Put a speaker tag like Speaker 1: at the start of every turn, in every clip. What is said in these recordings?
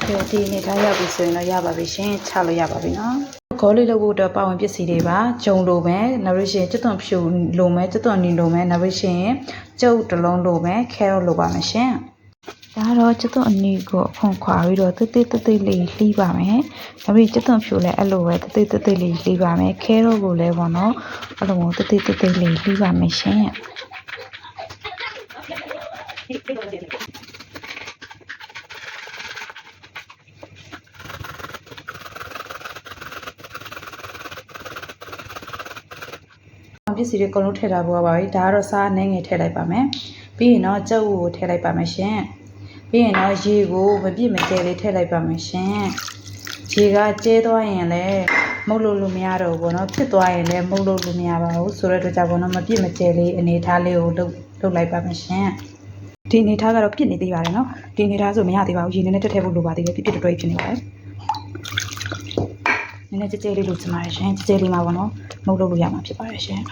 Speaker 1: ဒီအနေထားရောက်ပြီဆိုရင်တော့ရပါပြီရှင်ချလို့ရပါပြီနော်ခေါ်လေးလုပ်ဖို့အတွက်ပါဝင်ပစ္စည်းတွေပါဂျုံလိုမယ်နောက်လို့ရှိရင်ကျွတ်သွန်ဖြူလိုမယ်ကျွတ်သွန်နီလိုမယ်နောက်လို့ရှိရင်ကျုပ်တစ်လုံးလိုမယ်ခဲရောလိုပါမယ်ရှင်ဒါတော့ကျွတ်သွန်အနီကိုအဖွန်ခွာပြီးတော့တိတ်လေးလှီးပါမယ်နောက်ပြီးကျွတ်သွန်ဖြူလည်းအဲ့လိုပဲတိတ်လေးလှီးပါမယ်ခဲရောကိုလည်းပေါ့နော်အဲ့လိုတိတ်လေးလှီးပါမယ်ရှင်ပစ္စည်းတွေအကုန်လုံးထည့်ထားဖို့ပါပြီဒါကတော့စားနှဲငယ်ထည့်လိုက်ပါမယ်ပြီးရင်တော့ကြက်ဥကိုထည့်လိုက်ပါမယ်ရှင်ပြီးရင်တော့ရေကိုမပြည့်မကျဲလေးထည့်လိုက်ပါမယ်ရှင်ရေကကျဲသွားရင်လည်းမုတ်လို့မရတော့ဘူးเนาะဖြစ်သွားရင်လည်းမုတ်လို့မရပါဘူးဆိုတဲ့အတွက်ကြောင့်ပေါ့နော်မပြည့်မကျဲလေးအနေထားလေးကိုလုပ်လိုက်ပါမယ်ရှင်ဒီအနေထားကတော့ပြည့်နေသေးပါတယ်เนาะဒီအနေထားဆိုမရသေးပါဘူးရေနည်းနည်းထည့်ဖို့လိုပါသေးတယ်ပြည့်တော်ဖြစ်နေပါတယ်နည်းနည်းကျဲလေးလုပ်ချင်ပါတယ်ရှင်ကျဲလေးမှာပေါ့နော်မုတ်လို့ရမှာဖြစ်ပါတယ်ရှင်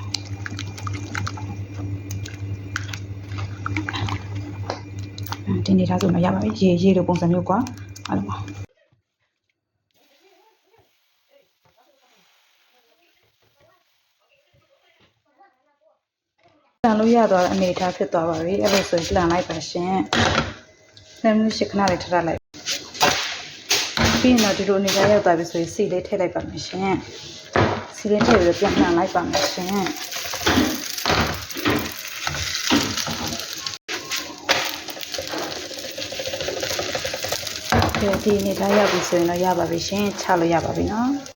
Speaker 1: ဒီနေထားဆိုမှရပါပြီရေလိုပုံစံမျိုးကွာအဲ့လိုပါတန်လို့ရသွားတဲ့အနေထားဖြစ်သွားပါပြီအဲ့လိုဆိုရင်လှန်လိုက်ပါရှင်2 မိနစ်ခဏလေးထပ်လိုက်ပြီးရင်တော့ဒီလိုအနေထားရောက်သွားပြီဆိုရင်စီလေးထည့်လိုက်ပါမယ်ရှင်စီလေးထည့်ပြီးပြန်လှန်လိုက်ပါမယ်ရှင်ဒီအနေထားရောက်ပြီဆိုရင်တော့ရပါပြီရှင်ချလို့ရပါပြီနော်